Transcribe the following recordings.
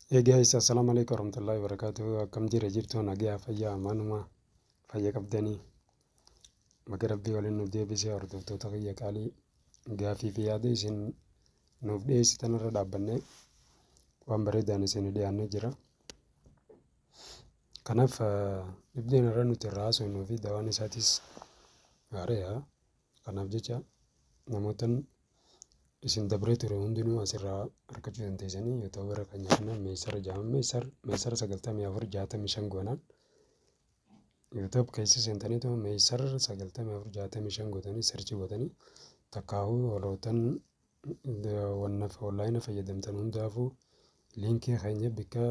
Hey guys, assalamu alaikum warahmatullahi wabarakatuh. Akkam jirtu nagaa fayyaa manuma fayya qabdanii maqaa rabbii waliin nuuf deebisee hordoftoota kiyya qaalii gaafii fi yaada isin nuuf dhiyeessitan irra dhaabbannee waan bareedaan isin dhiyaannee jira. Kanaaf dhibdeen irra nuti irraa haasofnuu fi dawaan isaatis gaariidha. Kanaaf jecha namootaan isin dabree ture hundinuu asirraa argachuu dandeessanii yoo ta'u bara keenya kana meesara jaamame meesara 9465 goonaan YouTube keessa seentanii ta'u meesara 9465 gootanii searchii gootanii takkaa'uu walootaan wannaaf onlaayina fayyadamtan hundaafuu liinkii keenya bakka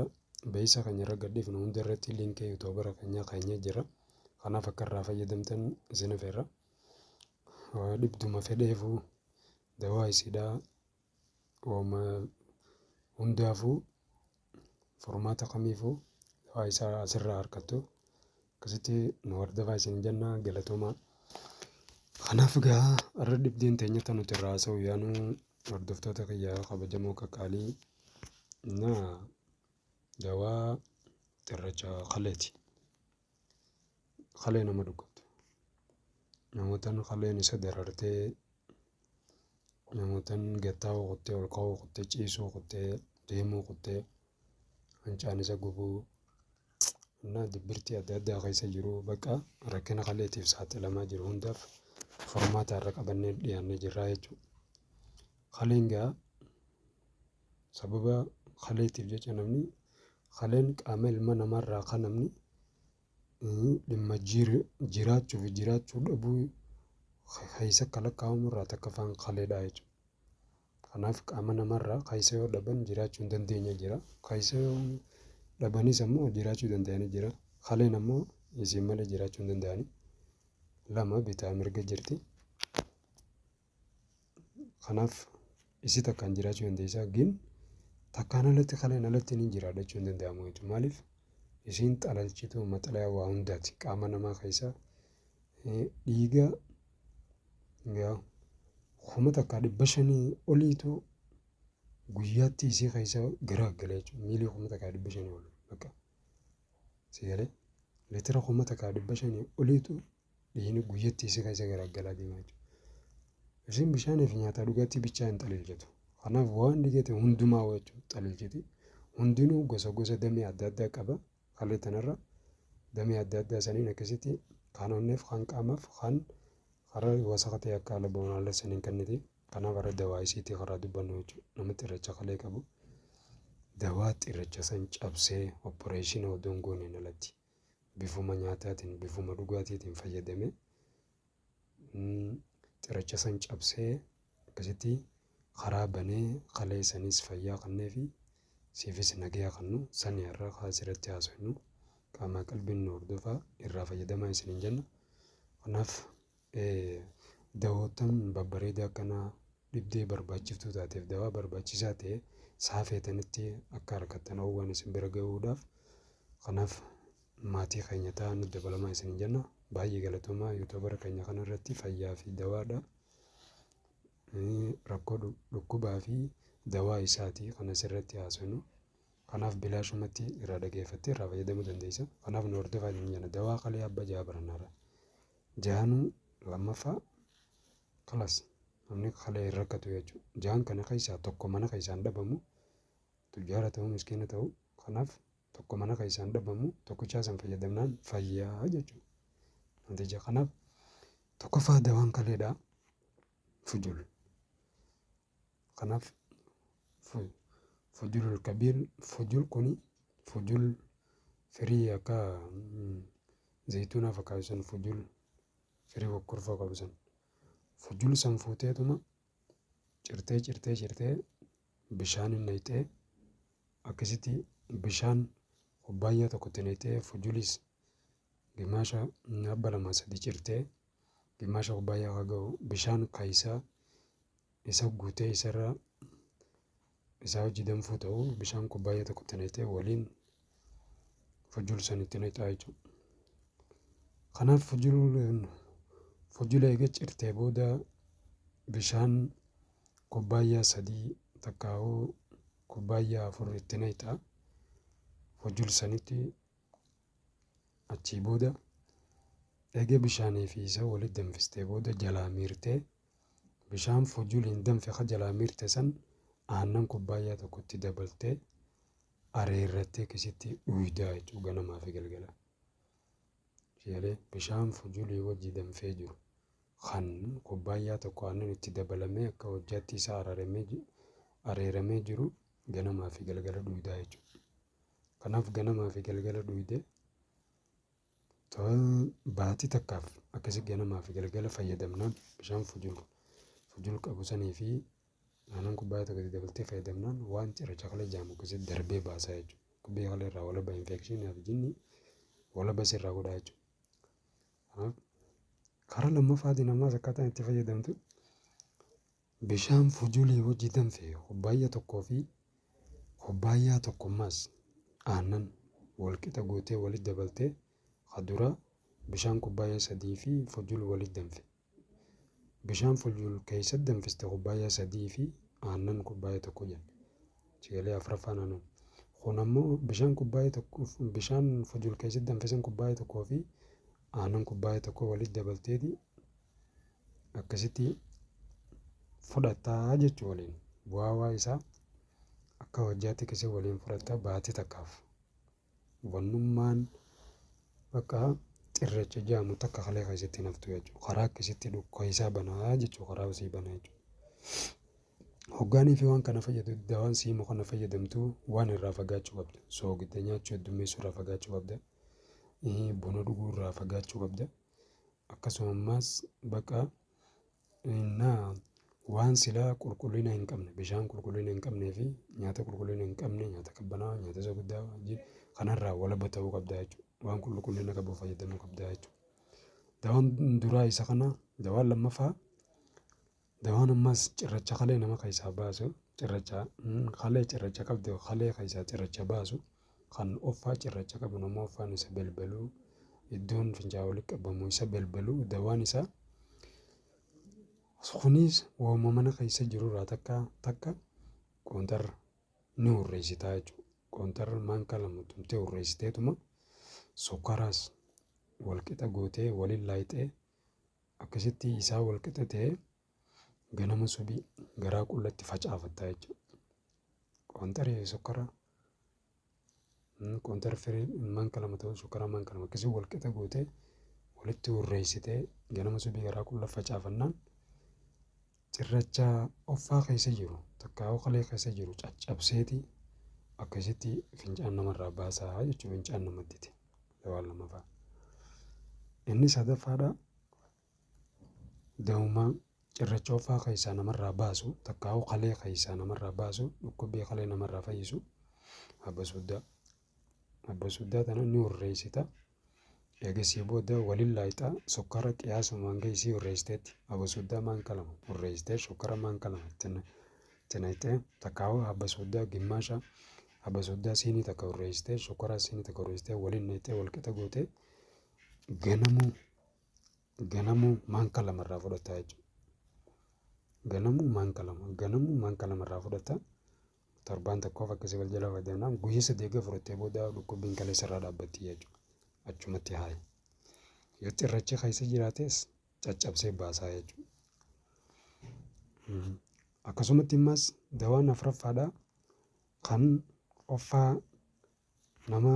beeysa keenya irra gadhiifnu hunda irratti liinkii YouTubeera keenya jira. Kanaaf akka irraa fayyadamtan isin affeerra. Dhibduma fedheefuu dawaa isiidhaa ooma hundaafuu furmaata kamiifuu dawaa isaa asirraa argattu akkasitti nu hordofaa isin jenna galatoomaa. Kanaaf egaa irra dhibdeen teenyata nuti irraa haasa'u yaanuu hordoftoota kiyyaa kabajamoo qaqqaalii na dawaa xirracha kaleeti. Kalee nama dhukkubtu. Namootaan kaleen isa darartee namootaan gattaa'uu qottee ol ka'uu qottee ciisuu qottee deemuu qottee hancaan isa gubuu na dibbirtii adda addaa keessa jiru bakka rakkina kaleetiif saaxilamaa jiru hundaaf furmaata irra qabannee dhiyaannee jirra jechuudha. Kaleen gaa sababa kaleetiif jecha namni kaleen qaama ilma namaarraa kan namni dhimma jiraachuu fi jiraachuu dhabuu keessa kalaqaamu irraa takka afaan kaleedhaa jechuudha. Kanaaf qaama namarraa keessa yoo dhaban jiraachuu hin dandeenye jira. Keessa yoo dhabanis ammoo jiraachuu danda'anii jira. Kaleen ammoo isin malee jiraachuu hin danda'ani. Lama bitaa mirga jirti. Kanaaf isi takkaan jiraachuu dandeessaa gin takkaan alatti kaleen alatti ni jiraachuu hin danda'amu jechuudha. Maaliif isiin xalalchituu maxxalaa waa hundaati. Qaama namaa keessa dhiiga kuma takkaa 500 oliitu guyyaatti isii keessa garaagala jechuudha. Miilii kuma takkaa 500 ol bakka sigalee litira kuma takkaa 500 oliitu dhiigni guyyaatti isii keessa garaagala deema jechuudha. Isiin bishaanii fi nyaata dhugaatii bichaa hin xalilchatu. Kanaaf waan dhigate hundumaa jechuudha xalilchiti. Hundinuu gosa damee adda addaa qaba. Kalee tanarra damee adda addaa saniin akkasitti kan onneef kan qaamaaf kan karaa wasaqa ta'e akka ala ba'uun haala saniin kenniti. Kanaaf irra dawaa isiitii karaa dubbannu jechuudha. Nama xirracha kalee qabu dawaa xirracha san cabsee opporeeshinii odoo hin gooneen alatti bifuma nyaataatiin bifuma dhugaatiitiin fayyadamee xirracha san cabsee akkasitti karaa banee kalee sanis fayyaa kannee fi siifis nagayaa kannu sani irraa kaasirratti haasofnu qaama qalbiin nu hordofaa irraa fayyadamaa isiniin jenna. Kanaaf dawootaan babbareedaa akkanaa dhibdee barbaachiftuu taateef dawaa barbaachisaa ta'e saafeetanitti akka argattan hawwaan isin bira gahuudhaaf kanaaf maatii keenya ta'aa nu dabalamaa isiniin jenna. Baay'ee galatoomaa yuutuubara keenya kanarratti fayyaa fi dawaadha. Rakkoo dhukkubaa fi dawaa isaatii kan asirratti haasofnu. Kanaaf bilaashumatti irraa dhageeffattee irraa fayyadamuu dandeessa. Kanaaf nu hordofaa isiniin jenna. Dawaa kalee abbaa jaha barannaadha. Jahanuu lammaffaa kalas namni kalee hin rakkatu jechuudha. Jahan kana keessaa tokko mana keessaan dhabamu tujjaara ta'uu miskiina ta'uu kanaaf tokko mana keessaan dhabamu tokkichaa san fayyadamnaan fayyaa jechuudha. Wanticha kanaaf tokkoffaa dawaan kaleedhaa fujul. Kanaaf fujul kabiir fujul kuni fujul firii akka zayituunaa fakkaatu san fujul firii bokkurfaa qabu san fujul san fuuteetuma cirtee bishaanin naqxee akkasitti bishaan kubbaayyaa tokkotti naqxee fujulis gimaasha abba lama sadii cirtee gimaasha kubbaayyaa haa ga'u bishaan keessaa isa guutee isarraa isaa hojii danfuu ta'uu bishaan kubbaayyaa tokkotti naqxee waliin fujul sanitti naqxaa jechuudha. Kanaaf fujula eega cirtee booda bishaan kubbaayyaa 3 takkaa'uu kubbaayyaa 4 itti naqxaa fujul sanitti achii booda eegee bishaanii fi isa walitti danfistee booda jalaa miirtee bishaan fujuliin danfe ka jalaa miirte san aannan kubbaayyaa tokkotti dabaltee areerrattee akkasitti dhuydaa jechuudha ganamaa fi galgala. Jeelee bishaan fujulii wajji danfee jiru kan kubbaayyaa tokko aannan itti dabalamee akka hojjaatti isaa areeramee jiru ganamaa fi galgala dhuydaa jechuudha. Kanaaf ganamaa fi galgala dhuydee baatii takkaaf akkasii ganamaa fi galgala fayyadamnaan bishaan fujul qabu sanii fi aannan kubbaayyaa tokkotti dabaltee fayyadamnaan waan cirracha kalee jaamu akkasitti darbee baasaa jechuudha. Kubbee kalee irraa walaba infekshinii fi jinni walaba sirraa godhaa jechuudha. Kanaaf karaa lammaffaatiin ammaas akkaataa itti fayyadamtu bishaan fujulii wajji danfe kubbaayyaa tokkoo fi kubbaayyaa tokkommaas aannan walqixa gootee walitti dabaltee kadura bishaan kubbaayyaa sadii fi fujul walitti danfe. Bishaan fujul keessatti danfiste kubbaayyaa sadii fi aannan kubbaayyaa tokko jenna. Jeelee afuraffaan aannan. Kun ammoo bishaan fujul keessatti danfisan kubbaayyaa tokkoo fi aannan kubbaayyaa tokko walitti dabalteeti akkasitti fudhataa jechuu waliin bu'aa isaa akka hojjaatti akkasii waliin fudhataa baatii takkaaf. Wannummaan bakka cirracha jaamu takka kalee keessatti naftu jechuudha. Karaa akkasitti dhukkoo isaa banaa jechuudha. Karaa osii banaa jechuudha. Hoggaanii fi waan kana fayyadu dawaan siimu kana fayyadamtu waan irraa fagaachuu qabda. Soogidda nyaachuu heddummeessuu irraa fagaachuu qabda. Buna dhuguu irraa fagaachuu qabda. Akkasumas bakka waan silaa qulqullina hin qabne bishaan qulqullina hin qabnee fi nyaata qulqullina hin qabne nyaata qabbanaa nyaata isa guddaa kanarraa walaba ta'uu qabda jechuudha. Waan qulqullina qabu fayyadamuu qabda jechuudha. Dawaan duraa isa kana dawaan lammaffaa dawaan ammas cirracha kalee nama keessaa baasu cirracha qabdu kalee keessaa cirracha baasu kan offaa cirracha qabu nama offaan isa belbaluu iddoon fincaa'aa walitti qabamu isa belbaluu dawaan isaa kunis waamama mana keessa jirurraa takka qoontarra ni urreessitaa jechuudha. Qoontarra maankaa lama tumtee urreessiteetuma sukkaraas walqixa gootee waliin laayixee akkasitti isaa walqixa ta'ee ganama subii garaa qullatti facaafattaa jechuudha. Qoontarri sukkara qoontarri firii maankaa lama ta'uu sukkara maankaa lama akkasii walqixa gootee walitti urreessitee ganama subii garaa qulla facaafannaan cirracha offaa keessa jiru takkaa'uu kalee keessa jiru caccabseeti akkasitti fincaan namarraa baasaa jechuudha. Fincaan namattiti dawaan lammaffaa. Inni sadaffaadha dawumaa cirracha offaa keessaa namarraa baasu takkaa'uu kalee keessaa namarraa baasu dhukkubbii kalee namarraa fayyisu abbasuddaa. Abbasuddaa tana ni urreessita. Eegasii booda waliin laayixaa sukkara qiyaasumaan geessii urreessiteetti abbasuddaa maankaa lama urreessitee sukkara maankaa lama tinayitee takkaa'uu abbasuddaa gimmaasha abbasuddaa siinii takka urreessitee sukkara siinii takka urreessitee waliin nayitee walqixa gootee ganamuu maankaa lamarraa fudhataa jechuudha. Ganamuu maankaa lamarraa fudhataa torbaan tokkoof akkasii wal jala fayyadamnaan guyyaa sadii fudhattee booda dhukkubbiin kalee sirraa dhaabbatti jechuudha. Achumatti haayi. Yoo cirrachi keessa jiraates caccabsee baasaa jechuudha. Akkasumatti immas dawaan afuraffaadha kan offaa nama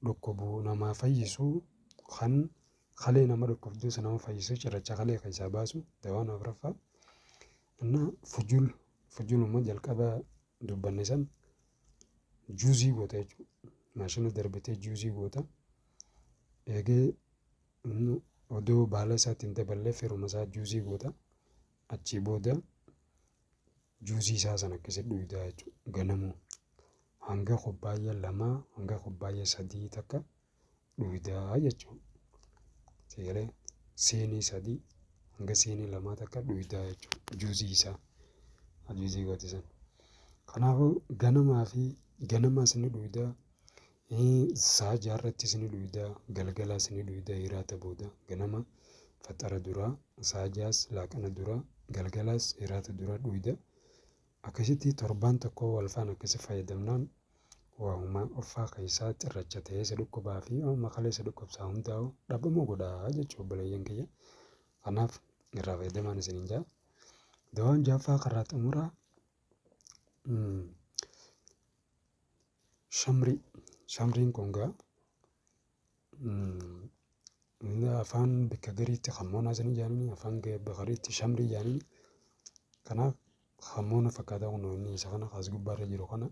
dhukkubu nama fayyisu kan kalee nama dhukkubduu nama fayyisu cirracha kalee keessaa baasu dawaan afuraffaa. Inna fujuluma jalqaba dubbanne san juuzii goota jechuudha. Maashina darbitee juuzii goota. Eegee odoo baala isaatiin daballee firuma isaa juuzii goota. Achii booda juuzii isaa sana akkasitti dhuydaa jechuudha. Ganamuu hanga kubbaayyaa lamaa hanga kubbaayyaa sadii takka dhuydaa jechuudha. Seeree siinii sadii hanga siinii lamaa takka dhuydaa jechuudha. Juuzii isaa juuzii gootisan. Kanaafuu ganamaas ni dhuydaa. Saa jaarrattis ni dhuydaa. Galgalaas ni dhuydaa. Hiraata booda ganama faxara duraa saa jaas laaqana duraa galgalaas hiraata duraa dhuydaa. Akkasitti torbaan tokko wal faana akkasii fayyadamnaan waa'uma offaa keessaa cirracha ta'ee isa dhukkubaa fi maqalee isa dhukkubsaa hundaa'u dhabamuu godhaa jechuu obboleeyyan kiyya. Kanaaf irraa fayyadamaan isiniin jaa. Dawaan jaaffaa karaa xumuraa shamrii. Shamriin kun gaa afaan bakka gariitti hammoona isanii jaaniin afaan bakariitti shamrii jaaniin. Kanaaf hammoona fakkaataa kun inni isa kana as gubbaarra jiru kana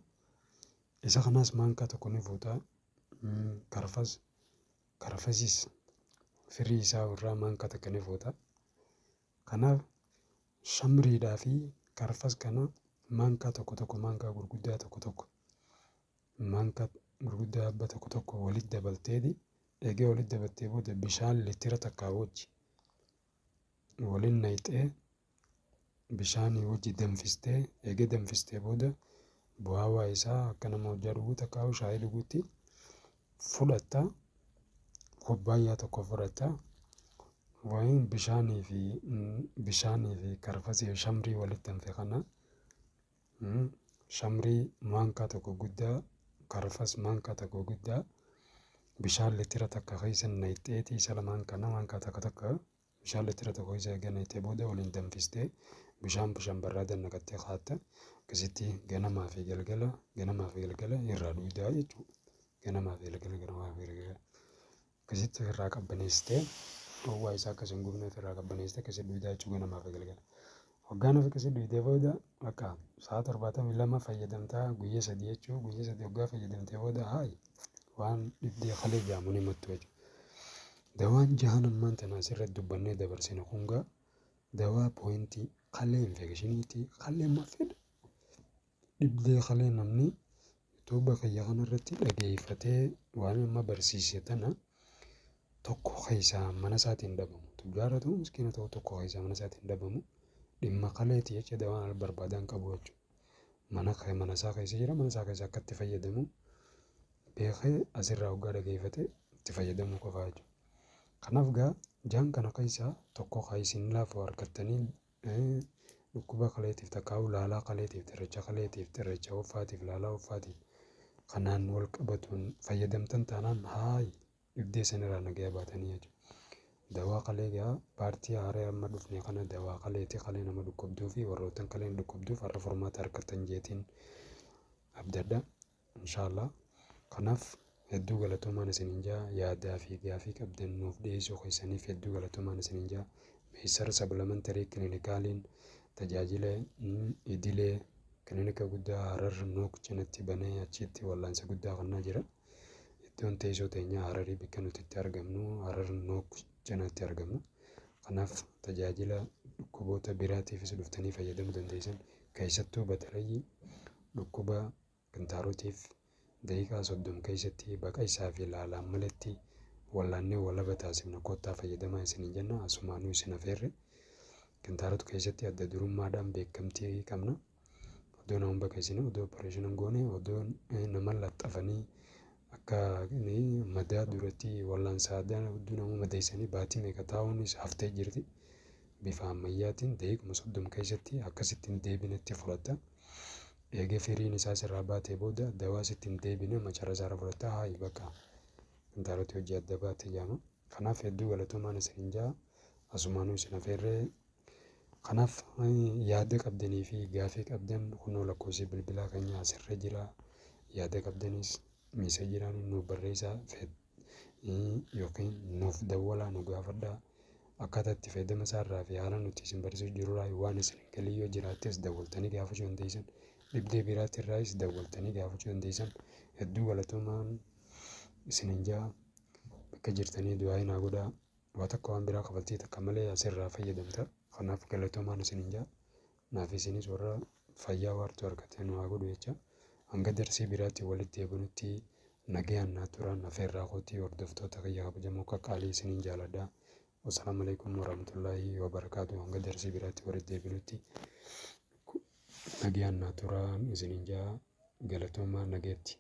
isa kanas maankaa tokko ni fuutaa karfasis firii isaa irraa maankaa takka ni fuutaa. Kanaaf shamriidhaa fi karfas kana maankaa tokko maankaa gurguddaa tokko maankaa gurguddaa abba tokko walitti dabalteeti. Eegee walitti dabaltee booda bishaan litira takkaa wajji waliin naqxee bishaanii wajji danfistee eegee danfistee booda bu'aawaa isaa akka nama hojjaa dhuguu takkaa shaayii dhuguutti fudhattaa. Kubbaayyaa tokko fudhattaa. Wayin bishaanii fi karfasii fi shamrii walitti danfe kana shamrii maankaa tokko guddaa karfas maankaa tokko guddaa bishaan litira takka keessa naqxeeti isa lamaan kana maankaa takka bishaan litira tokko keessa eegee naqxee booda waliin danfistee bishaan barraadan naqattee kaatta. Akkasitti ganamaa fi galgala irraa dhugaa jechuudha. Ganamaa fi galgala akkasitti irraa qabbaneessitee dhowwaa isaa akkasiin gubneef irraa qabbaneessitee akkasitti dhugaa jechuudha ganamaa fi galgala. Waggaan of akkasitti dhugdee booda akka sa'a 72 fayyadamtaa guyyaa 3 jechuudha. Guyyaa 3 waggaa fayyadamtee booda waan dhibdee kalee jaamu ni mattu jechuudha. Dawaan jahaan ammaan tana asirratti dubbannee dabarsine kun gaa dawaa pooyintii kalee infekshiniiti. Kalee maffedha. Dhibdee kalee namni tuuba kiyya kanarratti dhageeffatee waan amma barsiise tana tokko keessaa mana isaatiin dhabamu. Tujjaara ta'uu miskiina ta'uu tokko keessaa mana isaatiin dhabamu. Dhimma kaleeti jecha dawaan barbaadan qabu jechuudha. Mana isaa keessa jira. Mana isaa keessa akka itti fayyadamu beekee asirraa waggaa dhageeffatee itti fayyadamuu qofaa jechuudha. Kanaaf gaa jaan kana keessaa tokko isin laafu harkattanii dhukkuba kaleetiif takkaa'u laalaa kaleetiif xirracha offaatiif laalaa offaatiif kanaan wal qabatuun fayyadamtan taanaan dhibdee sanirraa nagaya baatanii jechuudha. Dawaa kalee gaa paartii haaraa amma dhufne kana dawaa kaleeti kalee nama dhukkubduu fi warroottan kaleen dhukkubduuf har'a furmaata harkattan jeetiin abdadda inshaallah. Kanaaf hedduu galatoomaan isiniin jaa. Yaadaa fi gaafii qabdan nuuf dhiyeessuu keessaniif hedduu galatoomaan isiniin jaa. Meessar sablamentarii kiliinikaaliin tajaajila idilee kiliinika guddaa Harar Nook cinatti banee achitti wallaansa guddaa kennaa jira. Iddoon teessoo teenyaa Hararii bakka nuti itti argamnu Harar Nook cinatti argamnu. Kanaaf tajaajila dhukkuboota biraatiifis dhuftanii fayyadamuu dandeessan. Keessattuu batalayii dhukkuba kintaarotiif daqiiqaa 30 keessatti baqa isaa fi laalaan malatti wallaannee walaba taasifna kottaa fayyadamaa isiniin jenna. Asumaanuu isin affeerre kintaarota keessatti adda durummaadhaan beekamtii qabna. Odoo nama bakka isin odoo opereeshinii goone odoo nama laxxafanii akka madaa duratti wallaansaadhaan hedduu nama madeessanii baatii meeqa taa'uunis haftee jirti. Bifa ammayyaatiin daqiiquma 30 keessatti akkasittiin deebinetti fudhatta. Eegee firiin isaa sirraa baatee booda dawaa sittiin deebine macara isaarra fudhatta. Bakka kintaarota hojii adda baatee jaama. Kanaaf hedduu galatoomaan isiniin jaa. Asumaanuu isin affeerree. Kanaaf yaada qabdanii fi gaafii qabdan kunoo lakkoofsi bilbilaa keenya asirra jira. Yaada qabdanis meesejiidhaan nuuf barreessaa yookiin nuuf dawwalaa nu gaafadhaa. Akkaataa itti fayyadama isaarraa fi haala nuti isin barsiisuu jirurraa waan isin galii yoo jiraattes dawwaltanii gaafachuu dandeessan. Dhibdee biraatti irraas dawwaltanii gaafachuu dandeessan. Hedduu galatoomaan isiniin jaa. Bakka jirtanii du'aa naa godhaa. Waa takka waan biraa kafaltii takka malee asirraa fayyadamta. Kanaaf galatoomaan isiniin jaa. Naaf isinis warra fayyaa waartuu argatee nu haa godhu jecha. Hanga darsii biraatti walitti eegunutti nagayaan naa turaan affeerraa kootii hordoftoota kiyya kabajamoo qaqqaalii isiniin jaaladhaa. Wassalaamu alaikum warahmatullaahi wabarakaatuh. Hanga darsii biraatti walitti eegunutti nagayaan naa turaan isiniin jaa. Galatoomaa nagayetti.